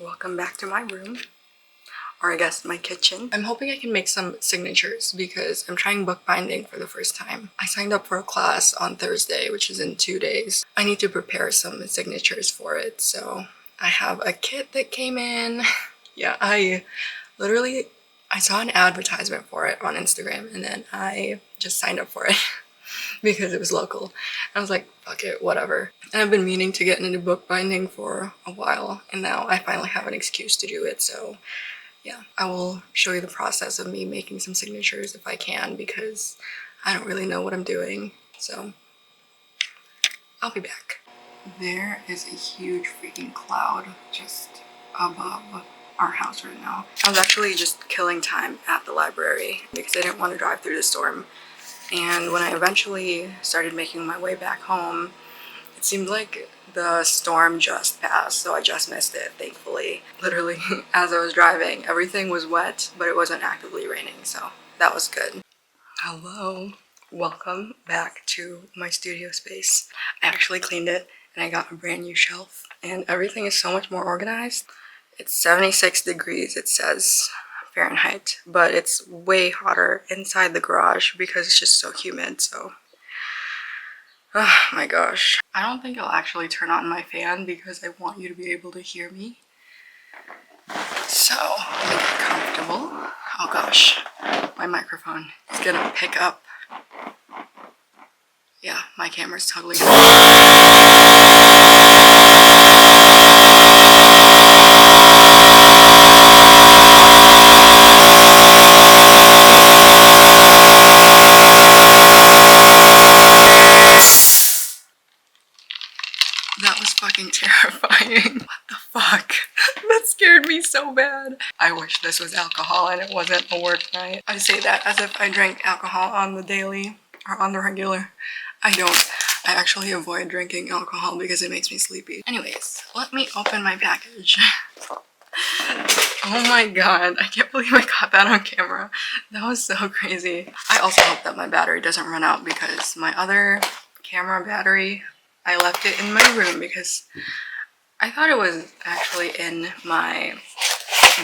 Welcome back to my room, or I guess my kitchen. I'm hoping I can make some signatures because I'm trying bookbinding for the first time. I signed up for a class on Thursday, which is in 2 days. I need to prepare some signatures for it, so I have a kit that came in. Yeah, I saw an advertisement for it on Instagram and then I just signed up for it because it was local. I was like, fuck it, whatever. And I've been meaning to get into bookbinding for a while, and now I finally have an excuse to do it, so yeah. I will show you the process of me making some signatures if I can, because I don't really know what I'm doing, so I'll be back. There is a huge freaking cloud just above our house right now. I was actually just killing time at the library because I didn't want to drive through the storm. And when I eventually started making my way back home, it seemed like the storm just passed, so I just missed it, thankfully. Literally, as I was driving, everything was wet, but it wasn't actively raining, so that was good. Hello. Welcome back to my studio space. I actually cleaned it, and I got a brand new shelf, and everything is so much more organized. It's 76 degrees, it says, Fahrenheit, but it's way hotter inside the garage because it's just so humid, so oh my gosh. I don't think I'll actually turn on my fan because I want you to be able to hear me. So, let me get comfortable. Oh gosh, my microphone is gonna pick up. Yeah, my camera's totally That was fucking terrifying. What the fuck? That scared me so bad. I wish this was alcohol and it wasn't a work night. I say that as if I drank alcohol on the daily or on the regular. I don't. I actually avoid drinking alcohol because it makes me sleepy. Anyways, let me open my package. Oh my god, I can't believe I got that on camera. That was so crazy. I also hope that my battery doesn't run out because my other camera battery, I left it in my room because I thought it was actually in my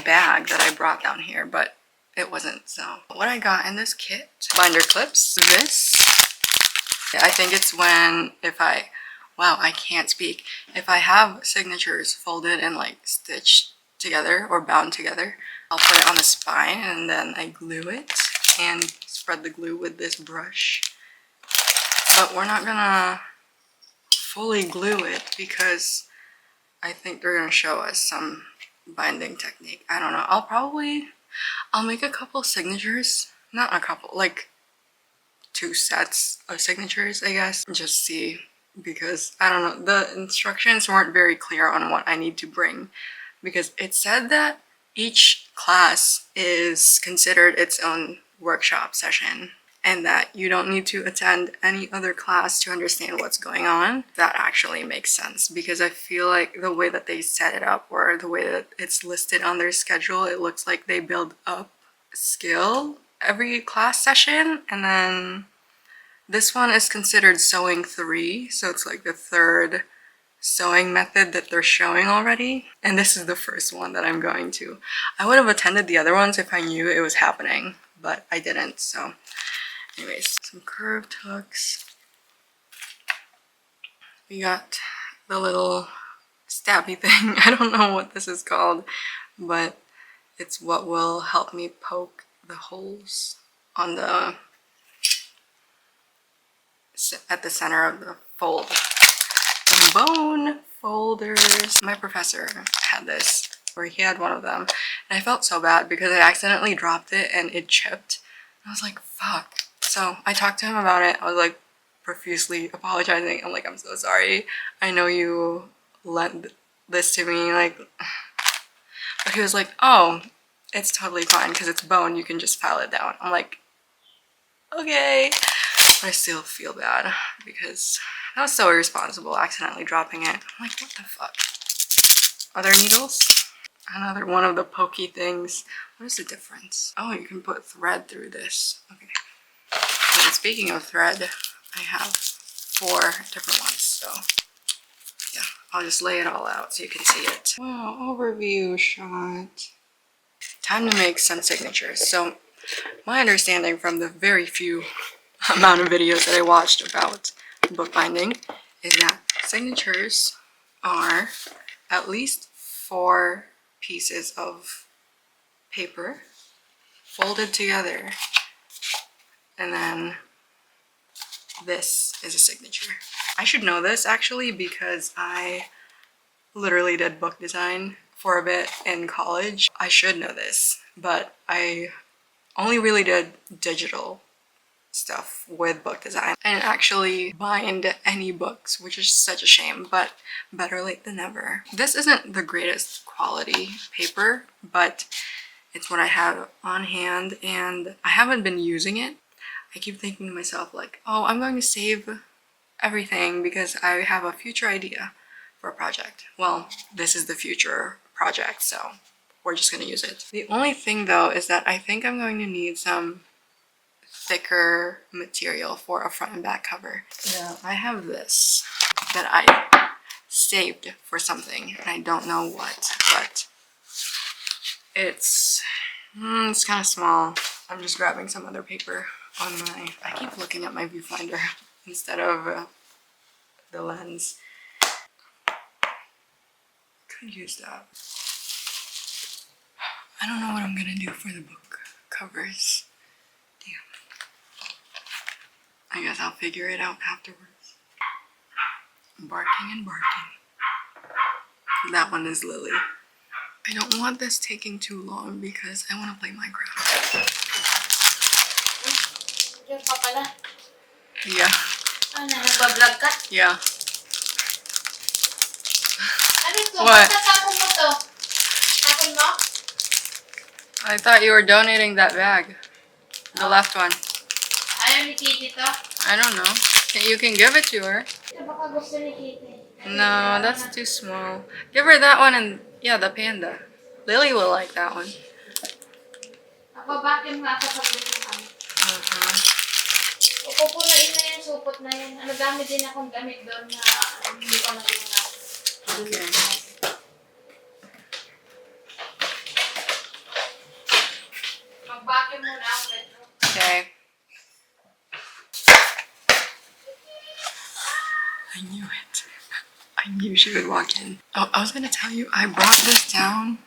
bag that I brought down here, but it wasn't. So what I got in this kit, binder clips, this, I think it's when wow, I can't speak. If I have signatures folded and like stitched together or bound together, I'll put it on the spine and then I glue it and spread the glue with this brush. But we're not gonna fully glue it because I think they're gonna show us some binding technique. I don't know. I'll make a couple signatures. Not a couple, like 2 sets of signatures, I guess. Just see, because I don't know. The instructions weren't very clear on what I need to bring because it said that each class is considered its own workshop session and that you don't need to attend any other class to understand what's going on. That actually makes sense because I feel like the way that they set it up or the way that it's listed on their schedule, it looks like they build up skill every class session, and then this one is considered sewing 3, so it's like the 3rd sewing method that they're showing already, and this is the first one that I'm going to. I would have attended the other ones if I knew it was happening, but I didn't. So anyways, some curved hooks. We got the little stabby thing. I don't know what this is called, but it's what will help me poke the holes on the at the center of the fold. Some bone folders. My professor had this, or he had one of them, and I felt so bad because I accidentally dropped it and it chipped. I was like, fuck. So I talked to him about it. I was like profusely apologizing. I'm like, I'm so sorry. I know you lent this to me, like, but he was like, oh, it's totally fine because it's bone. You can just file it down. I'm like, okay. But I still feel bad because that was so irresponsible, accidentally dropping it. I'm like, what the fuck? Other needles? Another one of the pokey things. What is the difference? Oh, you can put thread through this. Okay. And speaking of thread, I have 4 different ones, so yeah. I'll just lay it all out so you can see it. Wow, overview shot. Time to make some signatures. So my understanding from the very few amount of videos that I watched about bookbinding is that signatures are at least 4 pieces of paper folded together, and then this is a signature. I should know this actually because I literally did book design for a bit in college. I should know this, but I only really did digital stuff with book design. I didn't actually bind any books, which is such a shame, but better late than never. This isn't the greatest quality paper, but it's what I have on hand and I haven't been using it. I keep thinking to myself like, oh, I'm going to save everything because I have a future idea for a project. Well, this is the future project, so we're just gonna use it. The only thing though is that I think I'm going to need some thicker material for a front and back cover. Yeah, I have this that I saved for something and I don't know what, but it's kind of small. I'm just grabbing some other paper on my, I keep looking at my viewfinder instead of the lens. Could use that. I don't know what I'm gonna do for the book covers. Damn. I guess I'll figure it out afterwards. Barking and barking. That one is Lily. I don't want this taking too long because I want to play Minecraft. Diyan pa pala. Yeah. Ano, nagbablog ka? Yeah. Ano to? What? Matatapon mo to? Tapon mo? I thought you were donating that bag. The left one. Ayaw ni Kitty to? I don't know. You can give it to her. Ito baka gusto ni Kitty. No, that's too small. Give her that one and, yeah, the panda. Lily will like that one. Vacuum nga ako pag gusto kami. Pupunuin na yung supot na yun. Ano, gamit din akong gamit doon na hindi ko natulungan. Okay. Mag-vacuum muna ako, Pedro. Okay. I knew it. I knew she would walk in. Oh, I was gonna tell you, I brought this down.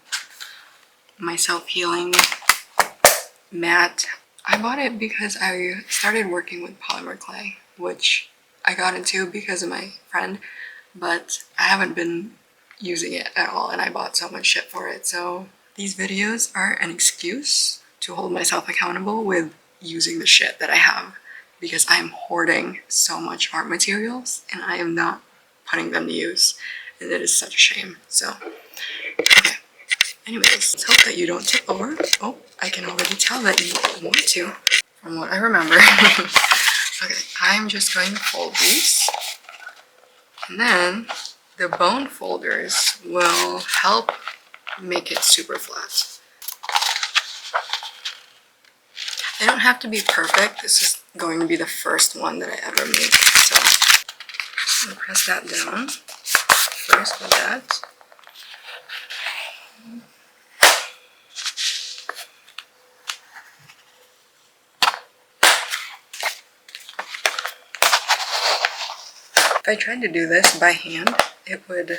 My self-healing mat. I bought it because I started working with polymer clay, which I got into because of my friend, but I haven't been using it at all and I bought so much shit for it. So these videos are an excuse to hold myself accountable with using the shit that I have because I am hoarding so much art materials and I am not putting them to use, and it is such a shame. So, okay. Anyways, let's hope that you don't tip over. Oh, I can already tell that you want to, from what I remember. Okay, I'm just going to fold these. And then the bone folders will help make it super flat. They don't have to be perfect. This is going to be the first one that I ever make. So I'm going to press that down first with that. If I tried to do this by hand, it would,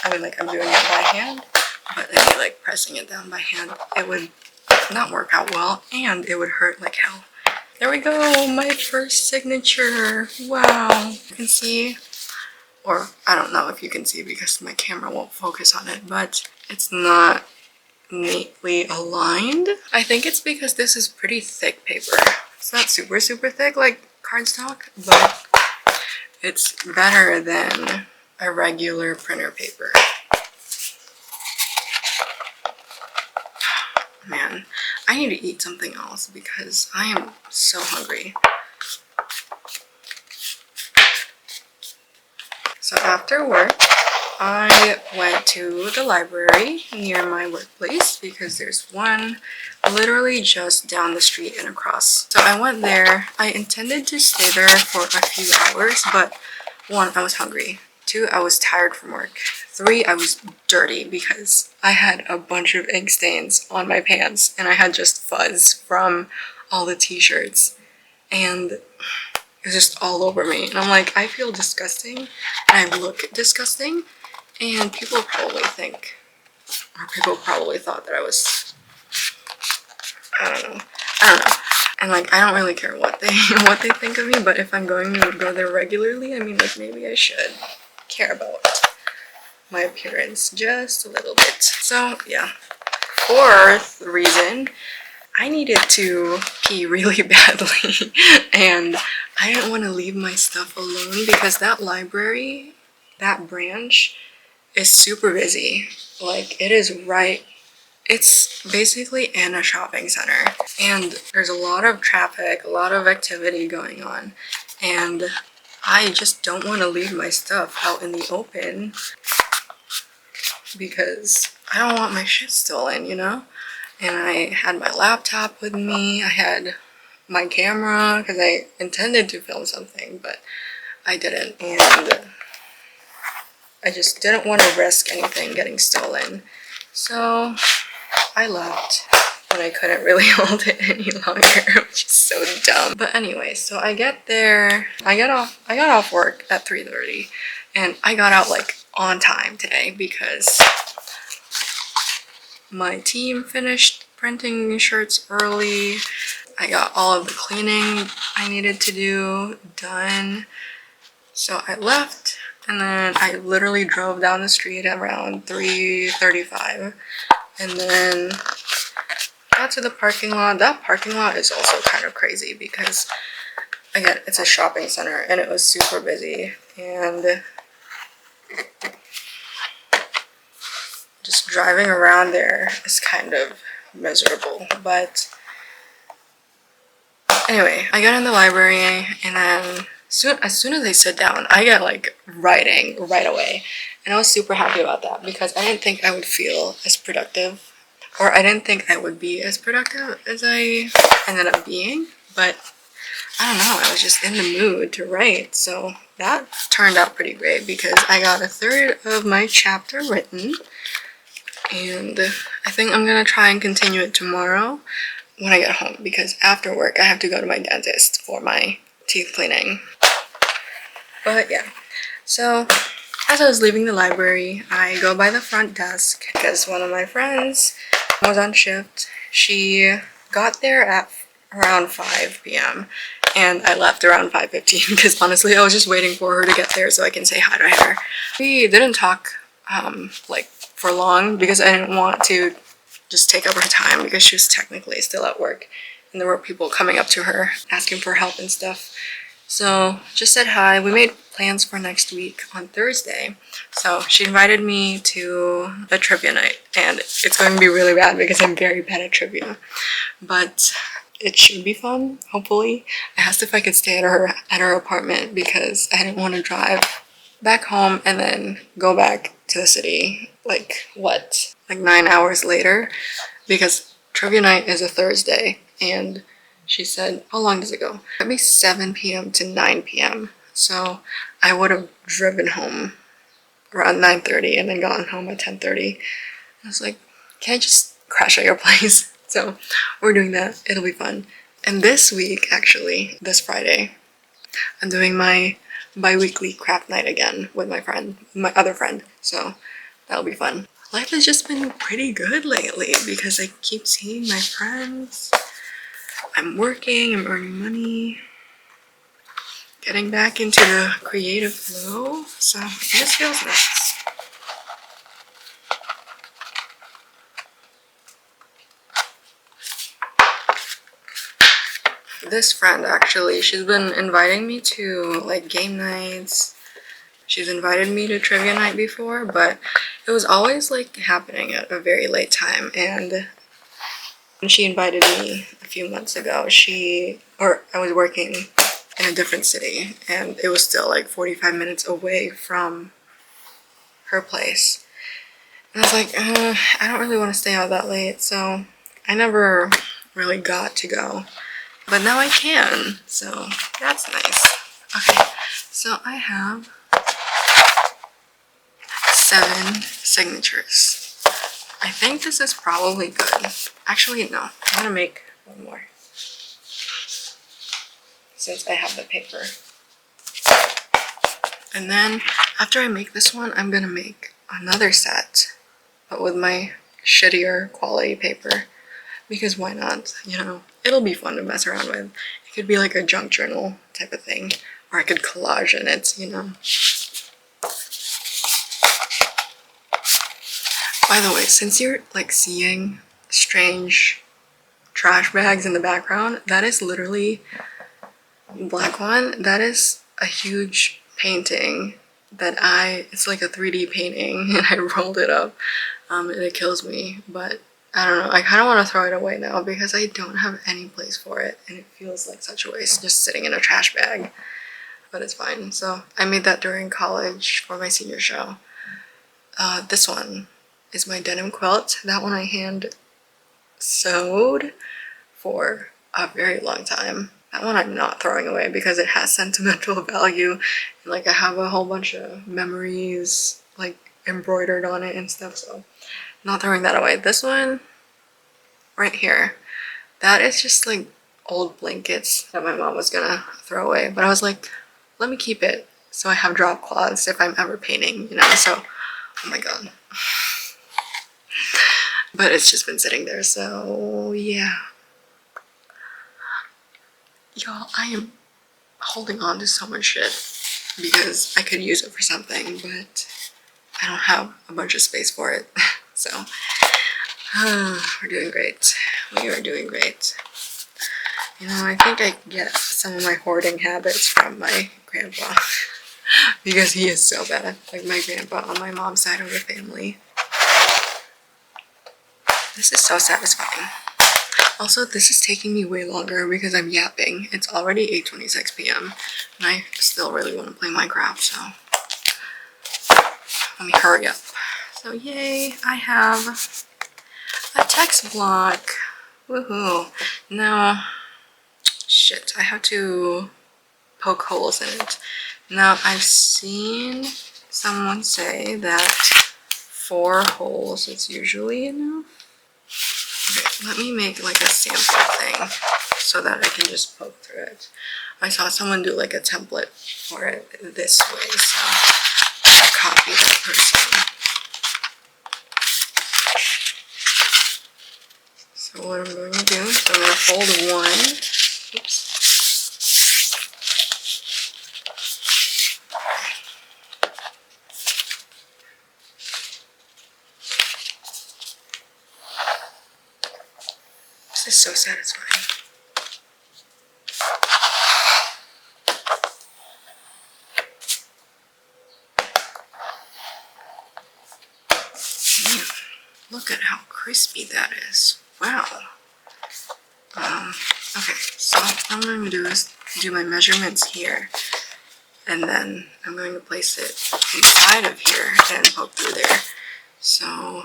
I mean, like I'm doing it by hand, but I mean, like pressing it down by hand, it would not work out well and it would hurt like hell. There we go, my first signature. Wow. You can see, or I don't know if you can see because my camera won't focus on it, but it's not neatly aligned. I think it's because this is pretty thick paper. It's not super thick like cardstock, but it's better than a regular printer paper. Man, I need to eat something else because I am so hungry. So after work, I went to the library near my workplace because there's one literally just down the street and across. So I went there. I intended to stay there for a few hours, but one, I was hungry. 2, I was tired from work. 3, I was dirty because I had a bunch of ink stains on my pants and I had just fuzz from all the t-shirts and it was just all over me. And I'm like, I feel disgusting and I look disgusting, and people probably think, or people probably thought that I was, I don't know. And like, I don't really care what they think of me, but if I'm going to go there regularly, I mean, like, maybe I should care about my appearance just a little bit. So yeah. 4th reason, I needed to pee really badly and I didn't want to leave my stuff alone because that library, that branch, is super busy. Like, it is right, it's basically in a shopping center and there's a lot of traffic, a lot of activity going on, and I just don't want to leave my stuff out in the open because I don't want my shit stolen, you know? And I had my laptop with me, I had my camera because I intended to film something, but I didn't, and I just didn't want to risk anything getting stolen. So I left when I couldn't really hold it any longer, which is so dumb. But anyway, so I get there, I got off work at 3:30 and I got out like on time today because my team finished printing shirts early. I got all of the cleaning I needed to do done. So I left and then I literally drove down the street around 3:35 and then got to the parking lot. That parking lot is also kind of crazy because, again, it's a shopping center and it was super busy and just driving around there is kind of miserable. But anyway, I got in the library and then as soon as I sit down, I get like writing right away. And I was super happy about that because I didn't think I would feel as productive, or I didn't think I would be as productive as I ended up being. But I don't know, I was just in the mood to write. So that turned out pretty great because I got 1/3 of my chapter written. And I think I'm gonna try and continue it tomorrow when I get home because after work I have to go to my dentist for my teeth cleaning. But yeah, so as I was leaving the library, I go by the front desk because one of my friends was on shift. She got there at around 5 p.m. and I left around 5:15 because honestly I was just waiting for her to get there so I can say hi to her. We didn't talk like for long because I didn't want to just take up her time because she was technically still at work and there were people coming up to her asking for help and stuff. So just said hi. We made plans for next week on Thursday. So she invited me to a trivia night and it's going to be really bad because I'm very bad at trivia. But it should be fun, hopefully. I asked if I could stay at her apartment because I didn't want to drive back home and then go back to the city like 9 hours later because trivia night is a Thursday. And she said, how long does it go? Maybe 7 p.m. to 9 p.m. So I would have driven home around 9:30 and then gotten home at 10:30. I was like, can I just crash at your place? So we're doing that. It'll be fun. And this week, actually, this Friday, I'm doing my bi-weekly craft night again with my other friend. So that'll be fun. Life has just been pretty good lately because I keep seeing my friends. I'm working, I'm earning money, getting back into the creative flow, so it just feels nice. This friend actually, she's been inviting me to like game nights. She's invited me to trivia night before, but it was always like happening at a very late time. And when she invited me a few months ago, I was working in a different city and it was still like 45 minutes away from her place. And I was like, I don't really want to stay out that late, so I never really got to go. But now I can, so that's nice. Okay, so I have 7 signatures. I think this is probably good. Actually, no. I'm gonna make one more since I have the paper. And then after I make this one, I'm gonna make another set, but with my shittier quality paper. Because why not? You know, it'll be fun to mess around with. It could be like a junk journal type of thing. Or I could collage in it, you know. By the way, since you're like seeing strange trash bags in the background, that is literally black one. That is a huge painting that it's like a 3D painting and I rolled it up and it kills me, but I don't know, I kind of want to throw it away now because I don't have any place for it and it feels like such a waste just sitting in a trash bag, but it's fine. So I made that during college for my senior show. This one is my denim quilt. That one I hand sewed for a very long time. That one I'm not throwing away because it has sentimental value. And, like, I have a whole bunch of memories like embroidered on it and stuff, so not throwing that away. This one right here, that is just like old blankets that my mom was gonna throw away, but I was like, let me keep it so I have drop cloths if I'm ever painting, you know. So oh my god. But it's just been sitting there, so yeah. Y'all, I am holding on to so much shit because I could use it for something, but I don't have a bunch of space for it. So we're doing great. We are doing great. You know, I think I get some of my hoarding habits from my grandpa because he is so bad. Like my grandpa on my mom's side of the family. This is so satisfying. Also, this is taking me way longer because I'm yapping. It's already 8:26 p.m. and I still really want to play Minecraft, so let me hurry up. So yay, I have a text block. Woohoo. Now, shit, I have to poke holes in it. Now, I've seen someone say that 4 holes is usually enough. Okay, let me make like a sample thing so that I can just poke through it. I saw someone do like a template for it this way, so I'll copy that person. So what I'm going to do is I'm going to fold one. Oops. This is so satisfying. Look at how crispy that is. Wow. Okay, so what I'm going to do is do my measurements here, and then I'm going to place it inside of here and poke through there. So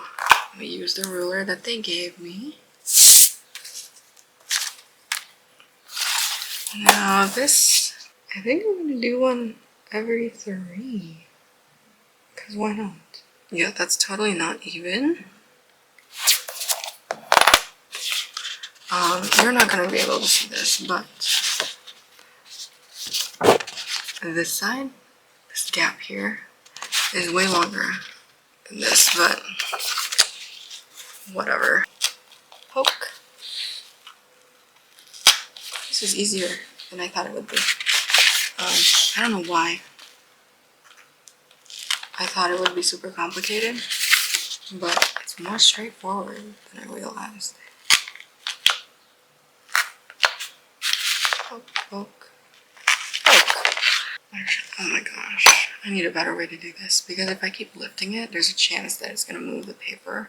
let me use the ruler that they gave me. Now this, I think I'm going to do one every 3. Because why not? Yeah, that's totally not even. You're not going to be able to see this, but this side, this gap here, is way longer than this, but whatever. Poke. This is easier than I thought it would be. I don't know why. I thought it would be super complicated, but it's more straightforward than I realized. Poke, poke, poke. Oh my gosh, I need a better way to do this because if I keep lifting it, there's a chance that it's going to move the paper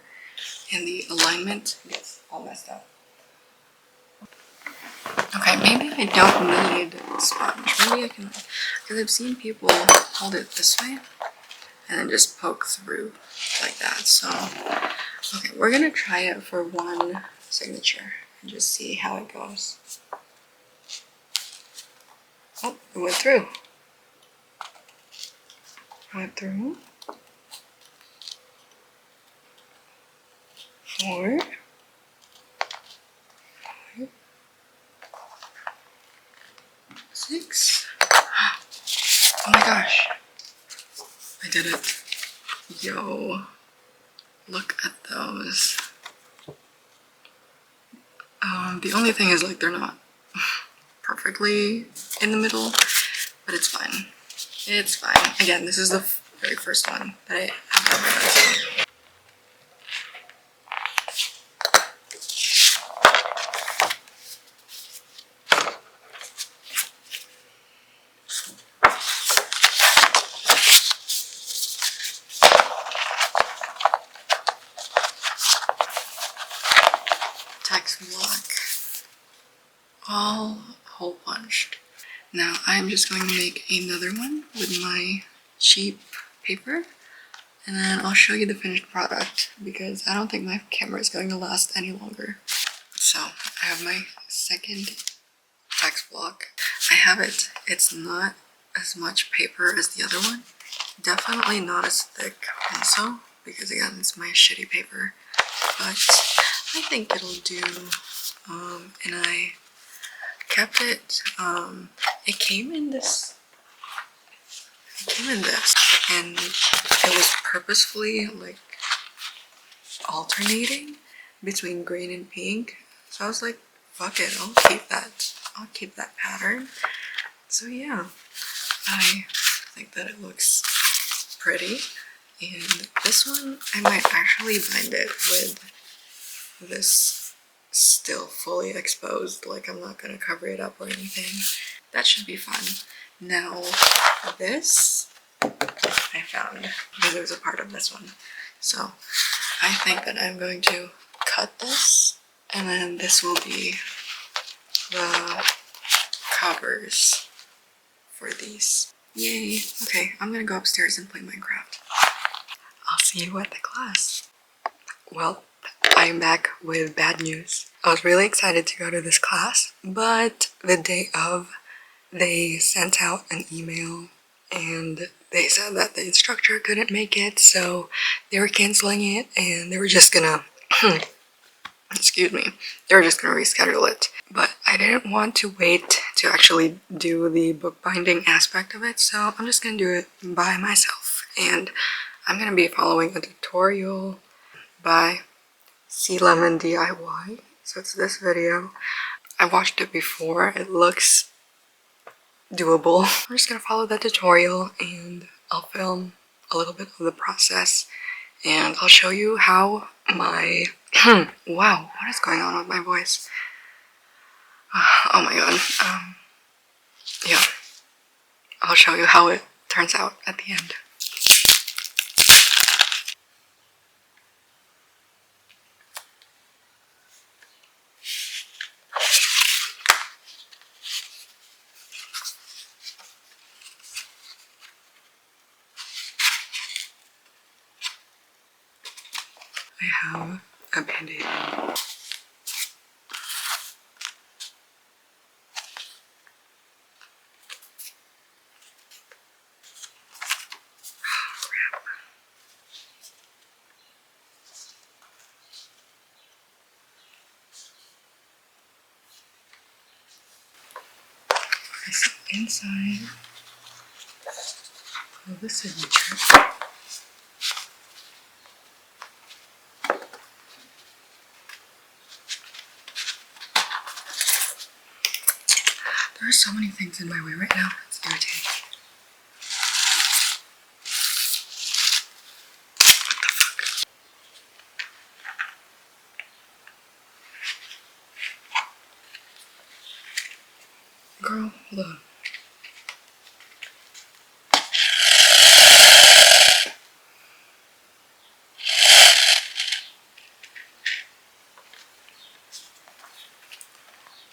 and the alignment gets all messed up. Okay, maybe I don't need a sponge. Maybe I can, because I've seen people hold it this way and then just poke through like that. So, okay, we're going to try it for one signature and just see how it goes. Oh, it went through. Went through. 4, 6. Oh my gosh. I did it. Yo. Look at those. The only thing is like they're not perfectly in the middle, but it's fine. It's fine. Again, this is the very first one that I have ever done. Text block. All hole punched. Now I'm just going to make another one with my cheap paper, and then I'll show you the finished product because I don't think my camera is going to last any longer. So I have my second text block. I have it. It's not as much paper as the other one. Definitely not as thick also because again it's my shitty paper, but I think it'll do. And I kept it. It came in this. And it was purposefully like alternating between green and pink. So I was like, fuck it, I'll keep that. I'll keep that pattern. So yeah, I think that it looks pretty. And this one, I might actually bind it with this still fully exposed. Like I'm not gonna cover it up or anything. That should be fun. Now this I found because it was a part of this one. So I think that I'm going to cut this and then this will be the covers for these. Yay. Okay, I'm gonna go upstairs and play Minecraft. I'll see you at the class. Well, I'm back with bad news. I was really excited to go to this class, but the day of, they sent out an email and they said that the instructor couldn't make it, so they were canceling it and they were just gonna excuse me, they were just gonna reschedule it. But I didn't want to wait to actually do the bookbinding aspect of it, so I'm just gonna do it by myself. And I'm gonna be following a tutorial by charlayne-aye. So it's this video. I watched it before. It looks doable. I'm just gonna follow that tutorial and I'll film a little bit of the process and I'll show you how my wow, what is going on with my voice? Oh my god. Yeah, I'll show you how it turns out at the end. I have a band-aid. So inside of the signature, there are so many things in my way right now. It's irritating. Girl, hold on.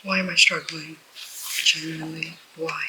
Why am I struggling? Genuinely, why?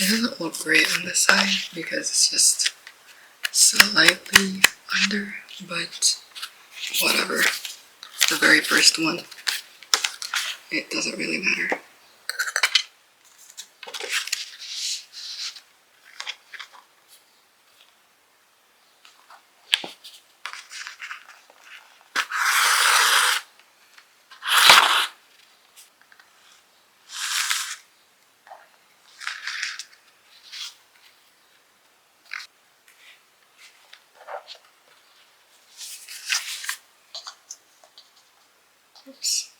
It doesn't look great on this side because it's just slightly under, but whatever. The very first one. It doesn't really matter. Oops.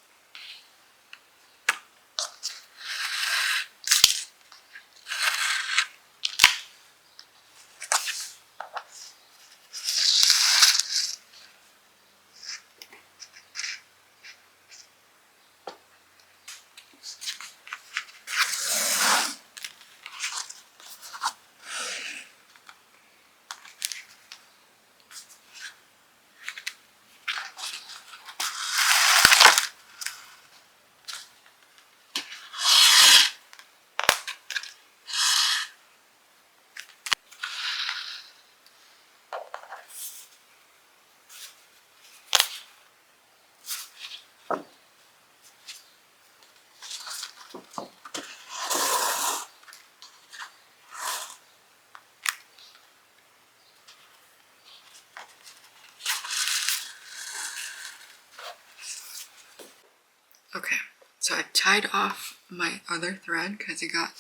Okay, so I've tied off my other thread because it got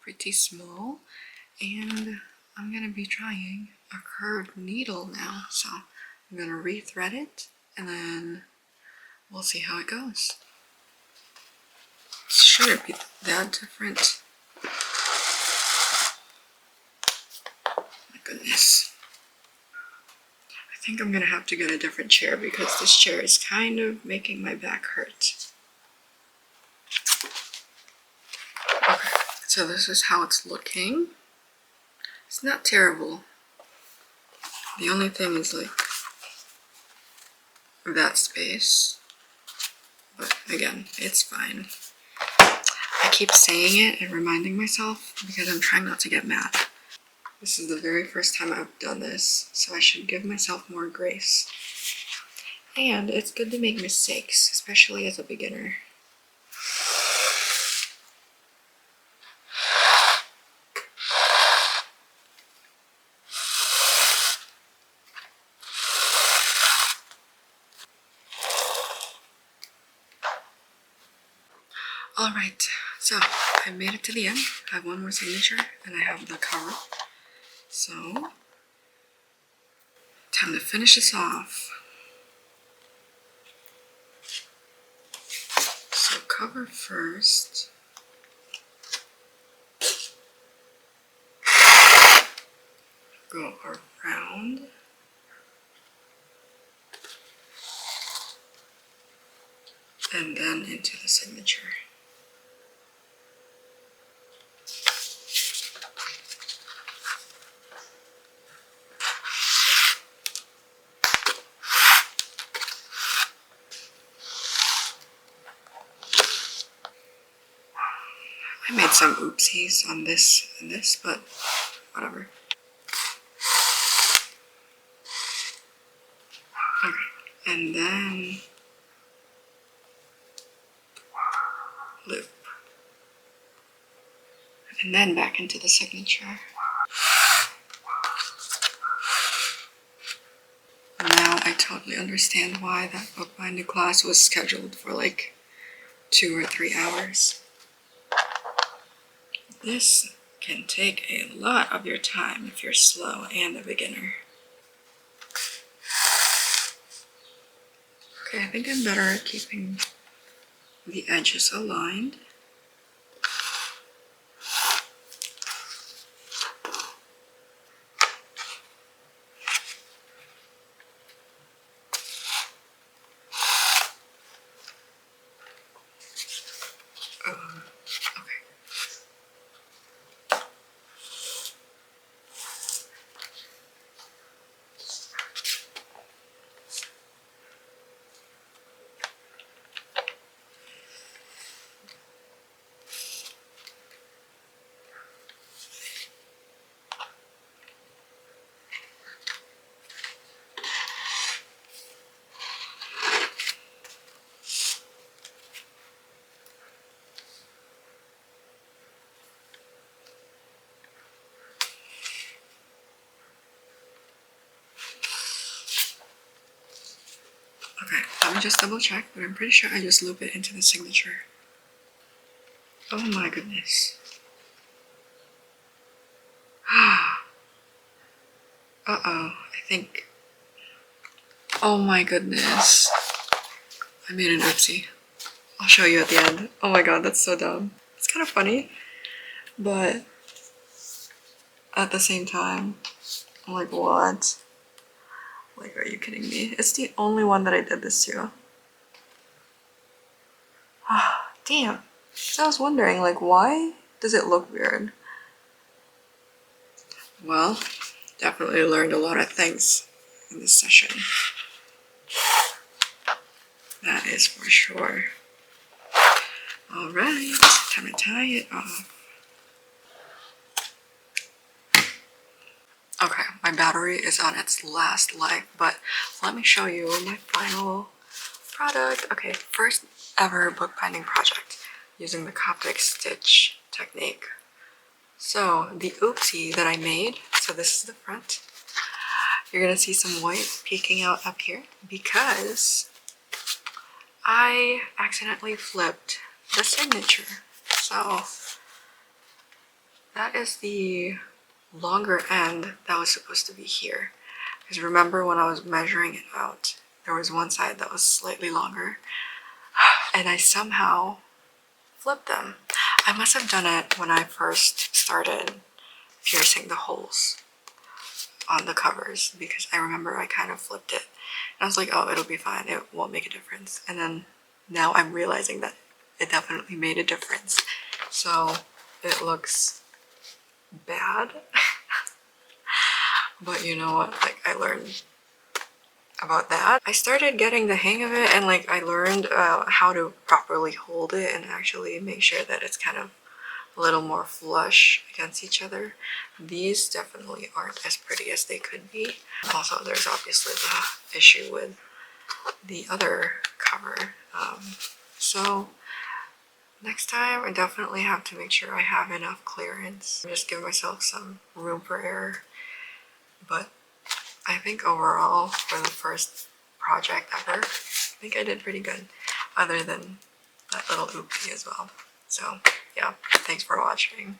pretty small, and I'm gonna be trying a curved needle now. So I'm gonna rethread it, and then we'll see how it goes. It shouldn't be that different. My goodness. I think I'm gonna have to get a different chair because this chair is kind of making my back hurt. Okay, so this is how it's looking. It's not terrible. The only thing is like that space, but again, it's fine. I keep saying it and reminding myself because I'm trying not to get mad. This is the very first time I've done this, so I should give myself more grace. And it's good to make mistakes, especially as a beginner. Alright, so I made it to the end. I have one more signature and I have the cover. So, time to finish this off. So cover first. Go around. And then into the signature. I made some oopsies on this and this, but whatever. Okay, and then loop. And then back into the signature. Now I totally understand why that bookbinding class was scheduled for like 2 or 3 hours. This can take a lot of your time if you're slow and a beginner. Okay, I think I'm better at keeping the edges aligned. Okay. Let me just double check, but I'm pretty sure I just loop it into the signature. Oh my goodness. Uh-oh, I think... Oh my goodness. I made an oopsie. I'll show you at the end. Oh my god, that's so dumb. It's kind of funny, but at the same time, I'm like, what? Like, are you kidding me? It's the only one that I did this to. Damn. So I was wondering, like, why does it look weird? Well, definitely learned a lot of things in this session. That is for sure. Alright, time to tie it off. Okay, my battery is on its last leg, but let me show you my final product. Okay, first ever bookbinding project using the Coptic stitch technique. So the oopsie that I made, so this is the front. You're gonna see some white peeking out up here because I accidentally flipped the signature. So that is the longer end that was supposed to be here. Because remember when I was measuring it out, there was one side that was slightly longer and I somehow flipped them. I must have done it when I first started piercing the holes on the covers because I remember I kind of flipped it. And I was like, oh, it'll be fine. It won't make a difference. And then now I'm realizing that it definitely made a difference. So it looks bad. But you know what? Like, I learned about that. I started getting the hang of it and like I learned how to properly hold it and actually make sure that it's kind of a little more flush against each other. These definitely aren't as pretty as they could be. Also, there's obviously the issue with the other cover. So next time I definitely have to make sure I have enough clearance. Just give myself some room for error. But I think overall, for the first project ever, I think I did pretty good, other than that little oopsie as well. So yeah, thanks for watching.